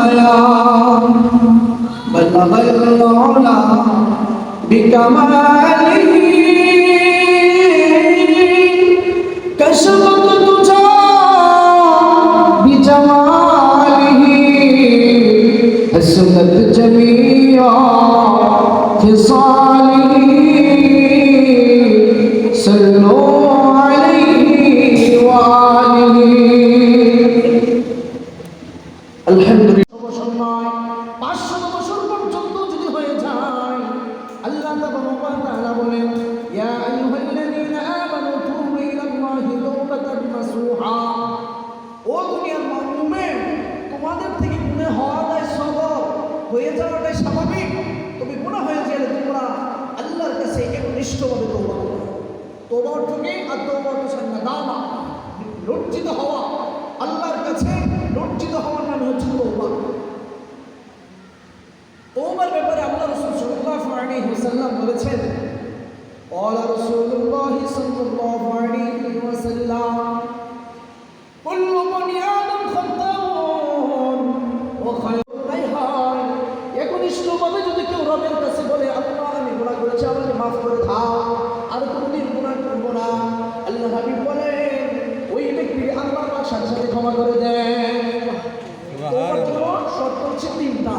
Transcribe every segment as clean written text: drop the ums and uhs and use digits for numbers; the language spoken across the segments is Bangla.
आया बलगल मौला बिकमालिही कशफत तुझा बिजमालिही हसनत जमीआ खिसालिही सल्लु अलैहि वालिही अल्हम्दुलिल्लाह। 500 বছর পর্যন্ত যদি হয়ে যায়, আল্লাহ তাআলা বলেন ইয়া আইয়ুহাল্লাযীনা আমানু তুবু ইলাল্লাহি তাওবাতান নাসুহা। ও দুনিয়ার মুমিন, তোমাদের থেকে গুনাহ হওয়াটাই স্বাভাবিক, হয়ে যাওয়াটাই স্বাভাবিক। তবে গুনাহ হয়ে গেলে তোমরা আল্লাহর কাছে একনিষ্ঠভাবে তওবা করো। তওবা অর্থ কি? আত-তাওবা অর্থ নাদামা, লজ্জিত হওয়া। আল্লাহর কাছে লজ্জিত হওয়ার নাম হচ্ছে তওবা। তওবার ব্যাপারে আল্লাহ রাসূল সাল্লাল্লাহু আলাইহি ওয়াসাল্লাম বলেছেন, ক্বালা রাসূলুল্লাহ সাল্লাল্লাহু আলাইহি ওয়াসাল্লাম কুল্লু বনি আদম খাত্তাউন ওয়া খায়রুল একনিষ্ঠভাবে যদি কেউ রবের কাছে বলে আল্লাহ আমি গুনাহ করেছি, আমাকে মাফ করে দাও, আর কোনোদিন গুনাহ করব না, আল্লাহ হাবিব বলেন ওই ব্যক্তিকে আল্লাহ পাক সাথে সাথে ক্ষমা করে দেন। তওবার জন্য শর্ত হচ্ছে 3টা।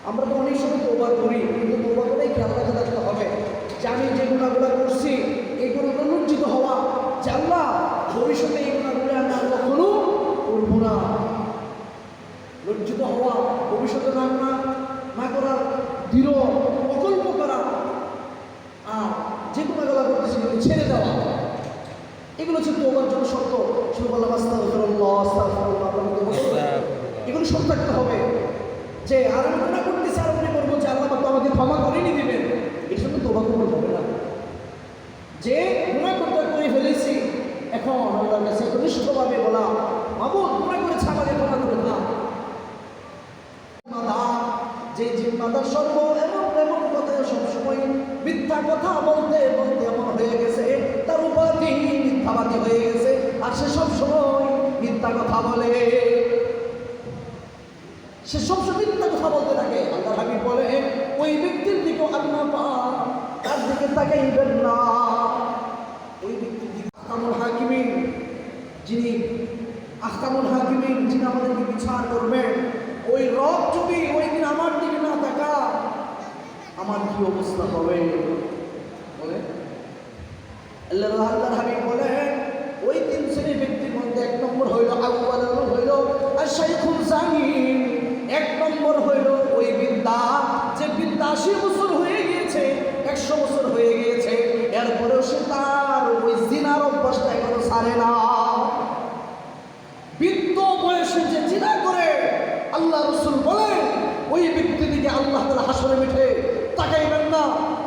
আমরা তো অনেক সময় তওবা করি, কিন্তু তওবা করেই খেয়াল রাখতে হবে যে আমি যে গুনাহগুলো করছি এগুলো লজ্জিত হওয়া, যে আল্লাহ ভবিষ্যতে এই গুনাহগুলো আমি আর কখনো করব না। লজ্জিত হওয়া, ভবিষ্যতে না করার দৃঢ় প্রকল্প করা, আর যে গুনাহগুলো করতেছি সেগুলো ছেড়ে দেওয়া, এগুলো হচ্ছে তওবার জন্য শর্ত। সুবহানাল্লাহ, আস্তাগফিরুল্লাহ, আস্তাগফিরুল্লাহ, এগুলো শর্ত থাকতে হবে যে আর আমি গুনাহ করতেছি আর মনে করবো যে আল্লাহ তো আমাকে ক্ষমা করেনি দিবেন, এর সঙ্গে তওবা কবুল হবে না। যে গুনাহ করে ফেলেছি, এখন আল্লাহর কাছে একনিষ্ঠভাবে বলা, মাবুদ গুনাহ করেছি আমাকে ক্ষমা করে দাও। যে জিম্মাদার সর্ব এমন কথা সবসময় মিথ্যা কথা বলতে বলতে এমন হয়ে গেছে, তার উপাধি মিথ্যাবাদী হয়ে গেছে, আর সে সবসময় মিথ্যা কথা বলে, সে সবসময় মিথ্যা কথা বলতে থাকে। আল্লাহ হাবিব বলে ওই ব্যক্তির দিকে আল্লাহ পাক তার দিকে তাকাইবেন না। ওই ব্যক্তির দিকে আহকামুল হাকিমিন, যিনি আমাদেরকে বিচার করবেন, ওই রব যদি ওই দিন আমার দিকে না তাকা, আমার কি অবস্থা হবে বলে আল্লাহর হাবিব বলে ওই 3 শ্রেণীর ব্যক্তির মধ্যে 1 নম্বর হইল আউয়ালুল হইল আশ-শাইখুল জানিন। 1 নম্বর হইল ওই বৃদ্ধা, যে বৃদ্ধা 80 বছর হয়ে গিয়েছে, 100 বছর হয়ে গিয়েছে, এরপরেও সে তার ওই জিনার অভ্যাসটা এখনো ছাড়ে না। বৃদ্ধ বয়সে যে জিনা করে, আল্লাহ রাসূল বলেন ওই ব্যক্তির দিকে আল্লাহ তাআলা হাসরে মিঠে তাকাইবেন না,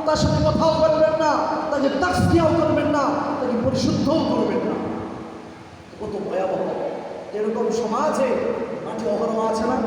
তার সাথে কথাও বলবেন না, তাকে তাসকিয়াও করবেন না, তাকে পরিশুদ্ধও করবেন না। কত ভয়াবহ! এরকম সমাজে মাঝে অহরহ আছে না?